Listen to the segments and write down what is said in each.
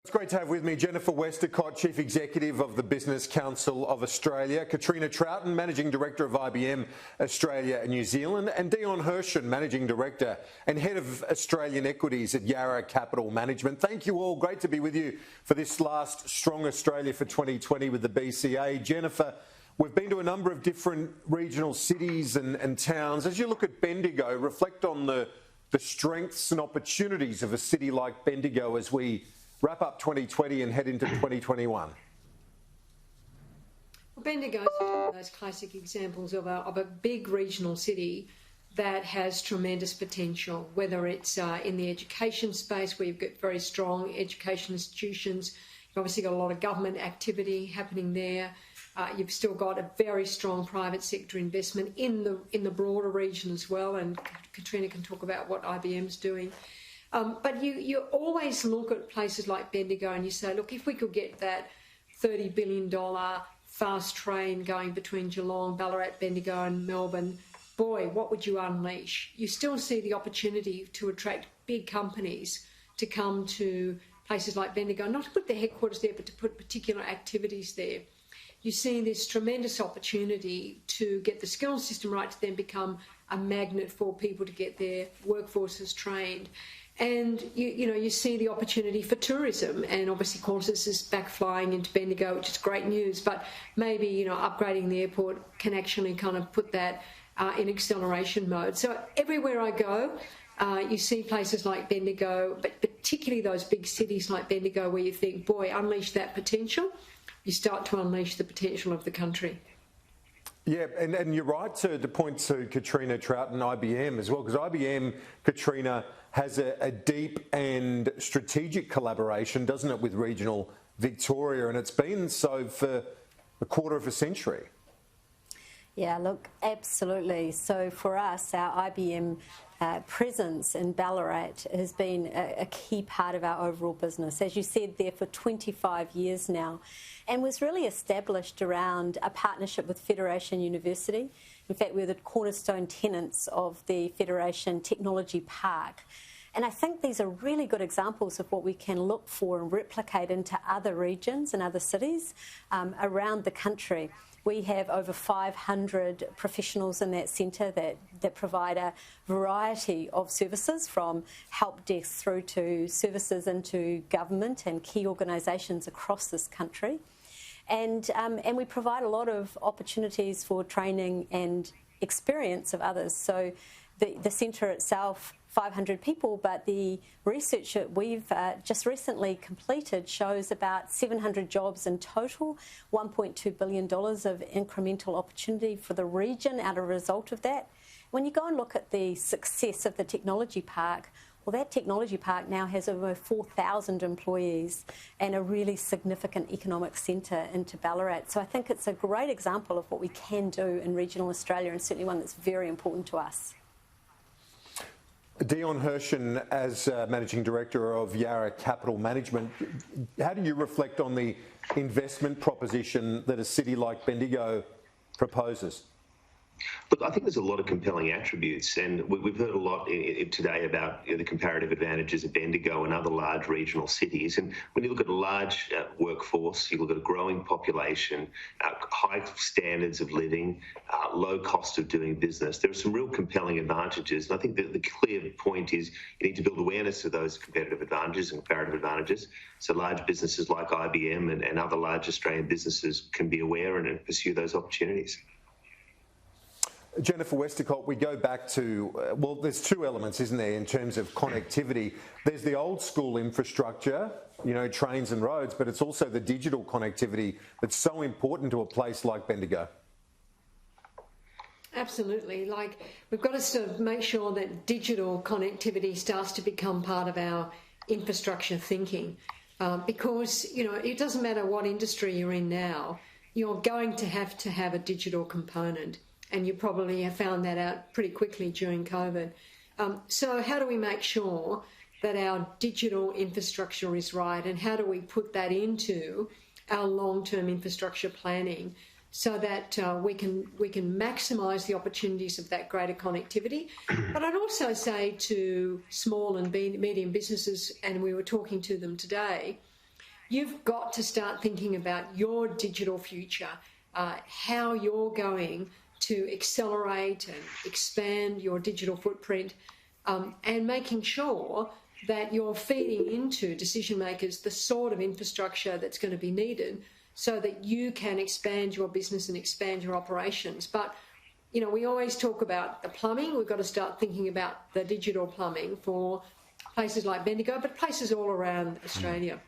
It's great to have with me Jennifer Westacott, Chief Executive of the Business Council of Australia, Katrina Troughton, Managing Director of IBM Australia and New Zealand, and Dion Hershen, Managing Director and Head of Australian Equities at Yarra Capital Management. Thank you all. Great to be with you for this last Strong Australia for 2020 with the BCA. Jennifer, we've been to a number of different regional cities and towns. As you look at Bendigo, reflect on the strengths and opportunities of a city like Bendigo as we wrap up 2020 and head into 2021. Well, Bendigo is one of those classic examples of a big regional city that has tremendous potential, whether it's in the education space where you've got very strong education institutions. You've obviously got a lot of government activity happening there. You've still got a very strong private sector investment in the broader region as well, and Katrina can talk about what IBM's doing. But you always look at places like Bendigo and you say, look, if we could get that $30 billion fast train going between Geelong, Ballarat, Bendigo and Melbourne, boy, what would you unleash? You still see the opportunity to attract big companies to come to places like Bendigo, not to put their headquarters there, but to put particular activities there. You see this tremendous opportunity to get the skills system right to then become a magnet for people to get their workforces trained. And you see the opportunity for tourism, and obviously Qantas is back flying into Bendigo, which is great news. But maybe upgrading the airport can actually kind of put that in acceleration mode. So everywhere I go, you see places like Bendigo, but particularly those big cities like Bendigo, where you think, boy, unleash that potential. You start to unleash the potential of the country. Yeah, and you're right to point to Katrina Troughton, IBM as well, because IBM, Katrina, has a deep and strategic collaboration, doesn't it, with regional Victoria, and it's been so for a quarter of a century. Yeah, look, absolutely. So for us, our IBM presence in Ballarat has been a key part of our overall business, as you said, there for 25 years now, and was really established around a partnership with Federation University. In fact, we're the cornerstone tenants of the Federation Technology Park. And I think these are really good examples of what we can look for and replicate into other regions and other cities around the country. We have over 500 professionals in that centre that provide a variety of services, from help desk through to services into government and key organisations across this country. And we provide a lot of opportunities for training and experience of others. So the centre itself, 500 people, but the research that we've just recently completed shows about 700 jobs in total, $1.2 billion of incremental opportunity for the region out of a result of that. When you go and look at the success of the technology park, well, that technology park now has over 4,000 employees and a really significant economic centre into Ballarat. So I think it's a great example of what we can do in regional Australia, and certainly one that's very important to us. Dion Hershen, as Managing Director of Yarra Capital Management, how do you reflect on the investment proposition that a city like Bendigo proposes? Look, I think there's a lot of compelling attributes, and we've heard a lot today about the comparative advantages of Bendigo and other large regional cities. And when you look at a large workforce, you look at a growing population, high standards of living, low cost of doing business, there are some real compelling advantages. And I think that the clear point is you need to build awareness of those competitive advantages and comparative advantages, so large businesses like IBM and other large Australian businesses can be aware and pursue those opportunities. Jennifer Westacott, we go back to, well, there's two elements, isn't there, in terms of connectivity. There's the old school infrastructure, trains and roads, but it's also the digital connectivity that's so important to a place like Bendigo. Absolutely. We've got to sort of make sure that digital connectivity starts to become part of our infrastructure thinking, because, it doesn't matter what industry you're in now, you're going to have a digital component. And you probably have found that out pretty quickly during COVID. So how do we make sure that our digital infrastructure is right, and how do we put that into our long-term infrastructure planning so that we can maximise the opportunities of that greater connectivity? But I'd also say to small and medium businesses, and we were talking to them today, you've got to start thinking about your digital future, how you're going to accelerate and expand your digital footprint, and making sure that you're feeding into decision makers the sort of infrastructure that's going to be needed so that you can expand your business and expand your operations. But, you know, we always talk about the plumbing. We've got to start thinking about the digital plumbing for places like Bendigo, but places all around Australia.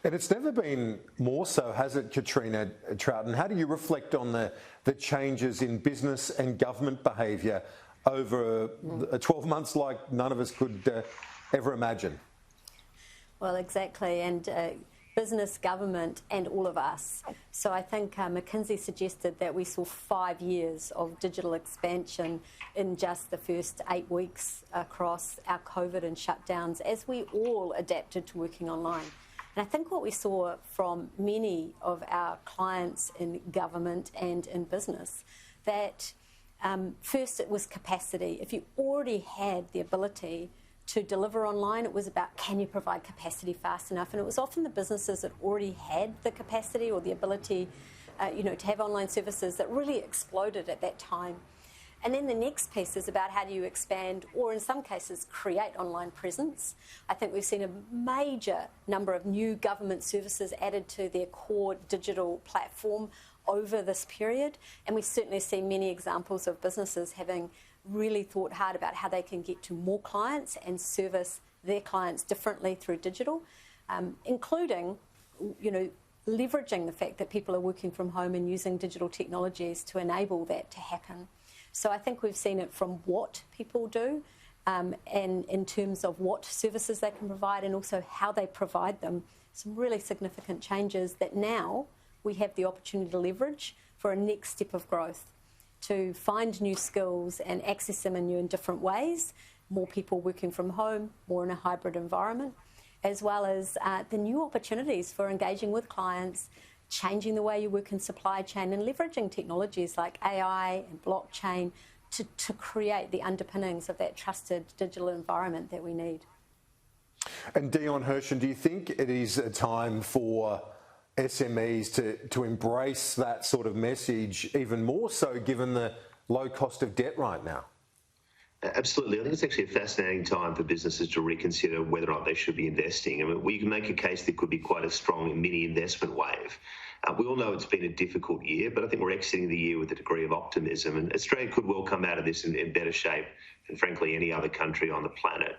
And it's never been more so, has it, Katrina Troughton? How do you reflect on the changes in business and government behaviour over 12 months like none of us could ever imagine? Well, exactly, and business, government and all of us. So I think McKinsey suggested that we saw 5 years of digital expansion in just the first 8 weeks across our COVID and shutdowns as we all adapted to working online. And I think what we saw from many of our clients in government and in business, that first it was capacity. If you already had the ability to deliver online, it was about, can you provide capacity fast enough? And it was often the businesses that already had the capacity or the ability to have online services that really exploded at that time. And then the next piece is about how do you expand, or in some cases create online presence. I think we've seen a major number of new government services added to their core digital platform over this period, and we certainly see many examples of businesses having really thought hard about how they can get to more clients and service their clients differently through digital, including, leveraging the fact that people are working from home and using digital technologies to enable that to happen. So I think we've seen it from what people do and in terms of what services they can provide and also how they provide them. Some really significant changes that now we have the opportunity to leverage for a next step of growth, to find new skills and access them in new and different ways, more people working from home, more in a hybrid environment, as well as the new opportunities for engaging with clients, changing the way you work in supply chain and leveraging technologies like AI and blockchain to create the underpinnings of that trusted digital environment that we need. And Dion Hershen, do you think it is a time for SMEs to embrace that sort of message even more so given the low cost of debt right now? Absolutely. I think it's actually a fascinating time for businesses to reconsider whether or not they should be investing. I mean, we can make a case there could be quite a strong mini investment wave. We all know it's been a difficult year, but I think we're exiting the year with a degree of optimism, and Australia could well come out of this in better shape than, frankly, any other country on the planet.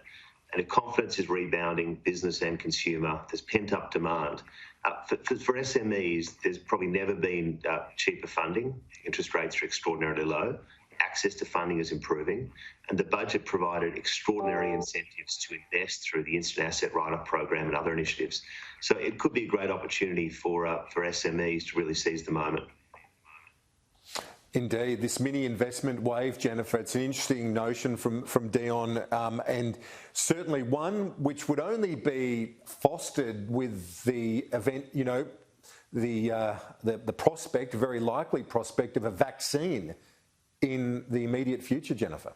And if confidence is rebounding, business and consumer, there's pent-up demand. For SMEs, there's probably never been cheaper funding. Interest rates are extraordinarily low. Access to funding is improving, and the budget provided extraordinary incentives to invest through the Instant Asset Write-Off program and other initiatives. So it could be a great opportunity for SMEs to really seize the moment. Indeed, this mini investment wave, Jennifer, it's an interesting notion from Dion, and certainly one which would only be fostered with the event, the prospect, very likely prospect of a vaccine in the immediate future, Jennifer.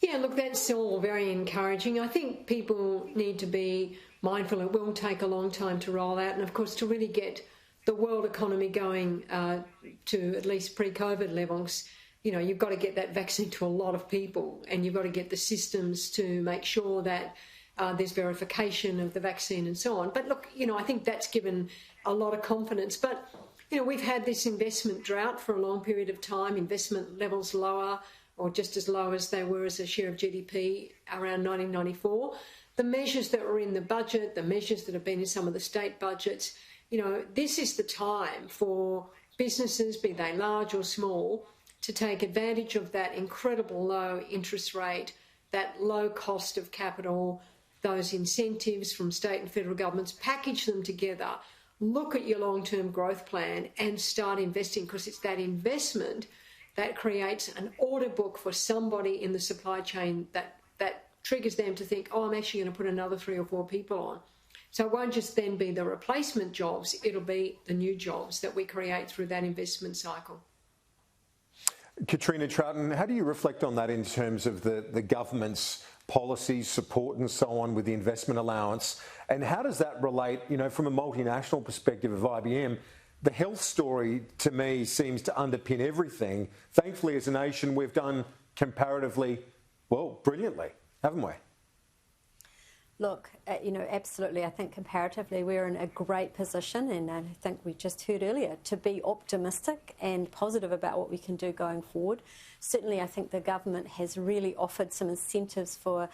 Yeah, look, that's all very encouraging. I think people need to be mindful it will take a long time to roll out, and of course to really get the world economy going to at least pre-COVID levels, you've got to get that vaccine to a lot of people, and you've got to get the systems to make sure that there's verification of the vaccine and so on. But look, I think that's given a lot of confidence. But we've had this investment drought for a long period of time, investment levels lower or just as low as they were as a share of GDP around 1994. The measures that were in the budget, the measures that have been in some of the state budgets, this is the time for businesses, be they large or small, to take advantage of that incredible low interest rate, that low cost of capital, those incentives from state and federal governments, package them together, look at your long-term growth plan and start investing, because it's that investment that creates an order book for somebody in the supply chain that triggers them to think, I'm actually going to put another 3 or 4 people on. So it won't just then be the replacement jobs, it'll be the new jobs that we create through that investment cycle. Katrina Troughton, how do you reflect on that in terms of the government's policies, support and so on with the investment allowance? And how does that relate, from a multinational perspective of IBM? The health story, to me, seems to underpin everything. Thankfully, as a nation, we've done comparatively, brilliantly, haven't we? Look, absolutely. I think comparatively we're in a great position, and I think we just heard earlier, to be optimistic and positive about what we can do going forward. Certainly, I think the government has really offered some incentives for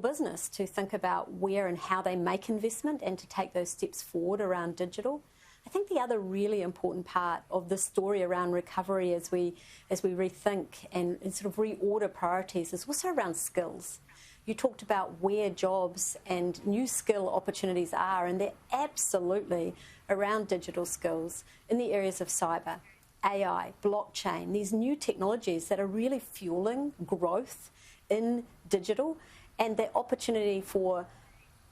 business to think about where and how they make investment and to take those steps forward around digital. I think the other really important part of this story around recovery as we rethink and sort of reorder priorities is also around skills. You talked about where jobs and new skill opportunities are, and they're absolutely around digital skills in the areas of cyber, AI, blockchain, these new technologies that are really fueling growth in digital, and the opportunity for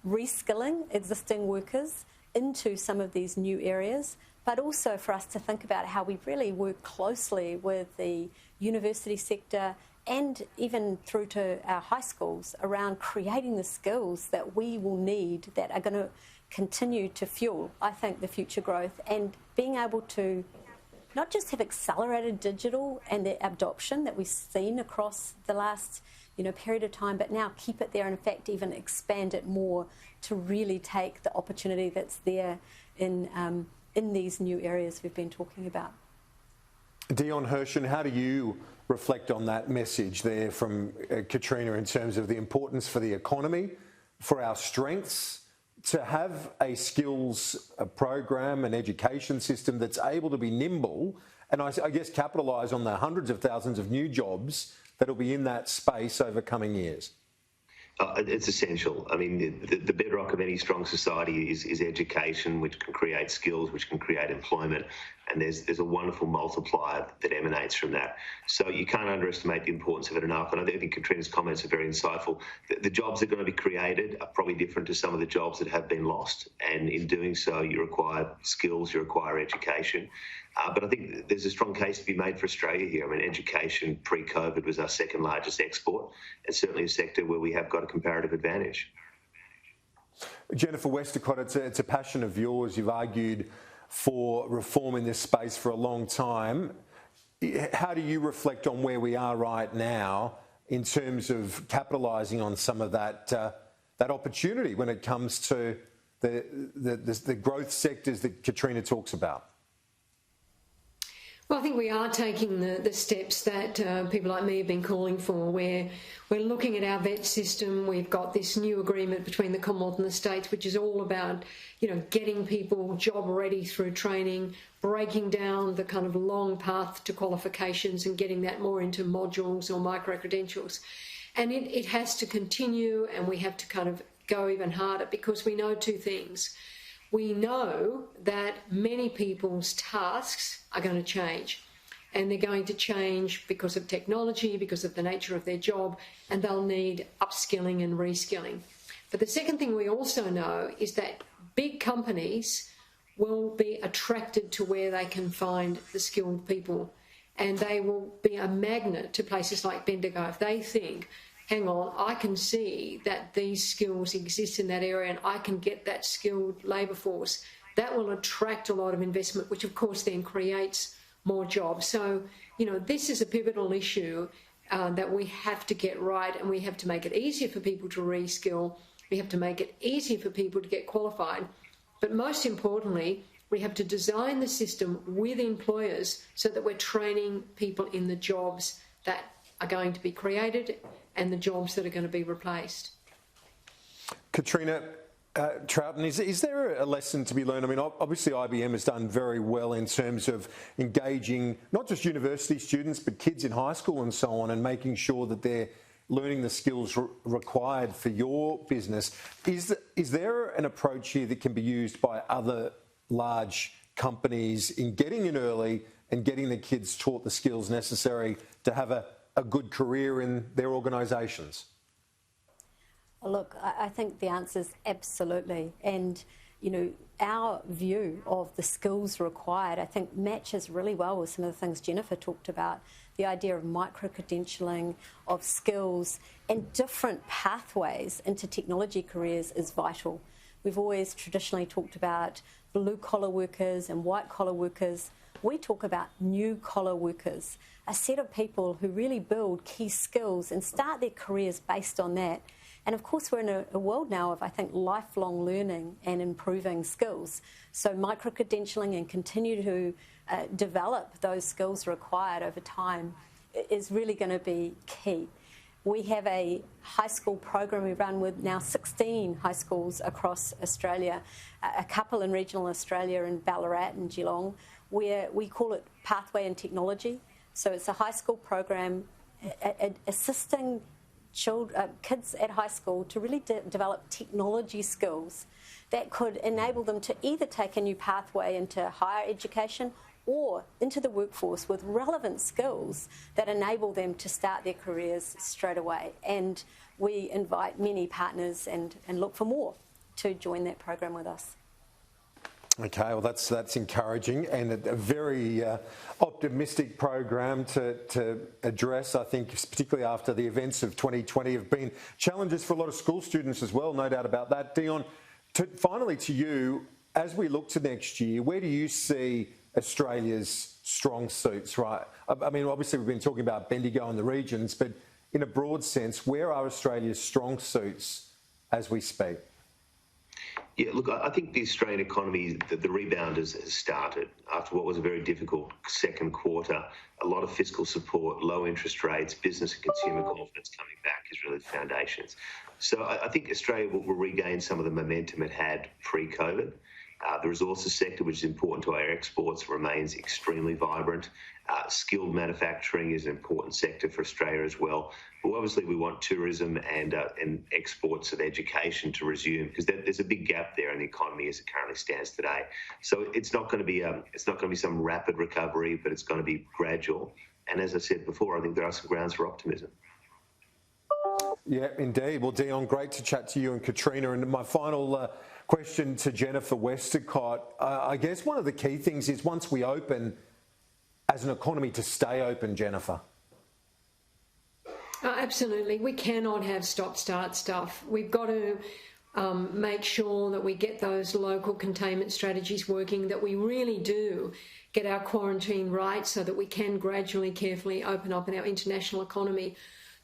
reskilling existing workers into some of these new areas, but also for us to think about how we really work closely with the university sector and even through to our high schools around creating the skills that we will need that are going to continue to fuel, I think, the future growth, and being able to not just have accelerated digital and the adoption that we've seen across the last period of time, but now keep it there and in fact even expand it more to really take the opportunity that's there in these new areas we've been talking about. Dion Hershen, how do you reflect on that message there from Katrina in terms of the importance for the economy, for our strengths, to have a skills program, an education system that's able to be nimble and I guess capitalise on the hundreds of thousands of new jobs that'll be in that space over coming years? It's essential. I mean, the bedrock of any strong society is education, which can create skills, which can create employment, and there's a wonderful multiplier that emanates from that. So you can't underestimate the importance of it enough, and I think Katrina's comments are very insightful. The jobs that are going to be created are probably different to some of the jobs that have been lost, and in doing so, you require skills, you require education. But I think there's a strong case to be made for Australia here. I mean, education pre-COVID was our second largest export, and certainly a sector where we have got a comparative advantage. Jennifer Westacott, it's a passion of yours. You've argued for reform in this space for a long time. How do you reflect on where we are right now in terms of capitalising on some of that opportunity when it comes to the growth sectors that Katrina talks about? Well, I think we are taking the steps that people like me have been calling for, where we're looking at our vet system. We've got this new agreement between the Commonwealth and the States, which is all about, getting people job ready through training, breaking down the kind of long path to qualifications and getting that more into modules or micro-credentials. And it has to continue, and we have to kind of go even harder because we know two things. We know that many people's tasks are going to change, and they're going to change because of technology, because of the nature of their job, and they'll need upskilling and reskilling. But the second thing we also know is that big companies will be attracted to where they can find the skilled people, and they will be a magnet to places like Bendigo if they think, hang on, I can see that these skills exist in that area and I can get that skilled labour force. That will attract a lot of investment, which of course then creates more jobs. So, this is a pivotal issue that we have to get right, and we have to make it easier for people to reskill. We have to make it easier for people to get qualified. But most importantly, we have to design the system with employers so that we're training people in the jobs that are going to be created and the jobs that are going to be replaced. Katrina Troughton, is there a lesson to be learned? I mean, obviously IBM has done very well in terms of engaging not just university students but kids in high school and so on, and making sure that they're learning the skills required for your business. Is there an approach here that can be used by other large companies in getting in early and getting the kids taught the skills necessary to have a good career in their organisations? Look, I think the answer is absolutely. And, our view of the skills required, I think, matches really well with some of the things Jennifer talked about. The idea of micro-credentialing, of skills, and different pathways into technology careers is vital. We've always traditionally talked about blue-collar workers and white-collar workers. We talk about new-collar workers, a set of people who really build key skills and start their careers based on that. And of course, we're in a world now of, I think, lifelong learning and improving skills. So micro-credentialing and continue to develop those skills required over time is really going to be key. We have a high school program we run with now 16 high schools across Australia, a couple in regional Australia in Ballarat and Geelong, where we call it Pathway in Technology. So it's a high school program assisting kids at high school to really develop technology skills that could enable them to either take a new pathway into higher education or into the workforce with relevant skills that enable them to start their careers straight away. And we invite many partners and look for more to join that program with us. Okay, well that's encouraging and a very optimistic program to address. I think particularly after the events of 2020 have been challenges for a lot of school students as well, no doubt about that. Dion, finally to you, as we look to next year, where do you see Australia's strong suits, right? I mean, obviously we've been talking about Bendigo and the regions, but in a broad sense, where are Australia's strong suits as we speak? Yeah, look, I think the Australian economy, the rebound has started after what was a very difficult second quarter. A lot of fiscal support, low interest rates, business and consumer confidence coming back is really the foundations. So I think Australia will regain some of the momentum it had pre-COVID. The resources sector, which is important to our exports, remains extremely vibrant. Skilled manufacturing is an important sector for Australia as well. But obviously, we want tourism and exports of education to resume because there's a big gap there in the economy as it currently stands today. So it's not going to be some rapid recovery, but it's going to be gradual. And as I said before, I think there are some grounds for optimism. Yeah, indeed. Well, Dion, great to chat to you and Katrina. And my final question to Jennifer Westacott. I guess one of the key things is once we open as an economy to stay open, Jennifer. Absolutely. We cannot have stop-start stuff. We've got to make sure that we get those local containment strategies working, that we really do get our quarantine right so that we can gradually, carefully open up in our international economy.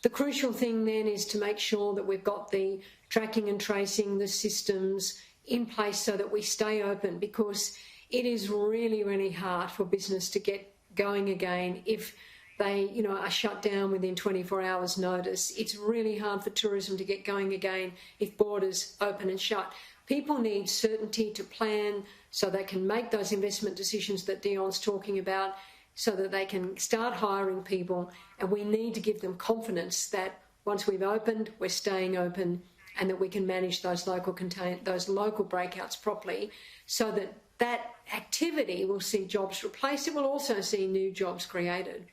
The crucial thing then is to make sure that we've got the tracking and tracing, the systems in place so that we stay open, because it is really, really hard for business to get going again if they, are shut down within 24 hours notice. It's really hard for tourism to get going again if borders open and shut. People need certainty to plan so they can make those investment decisions that Dion's talking about, so that they can start hiring people, and we need to give them confidence that once we've opened, we're staying open, and that we can manage those local breakouts properly, so that activity will see jobs replaced. It will also see new jobs created.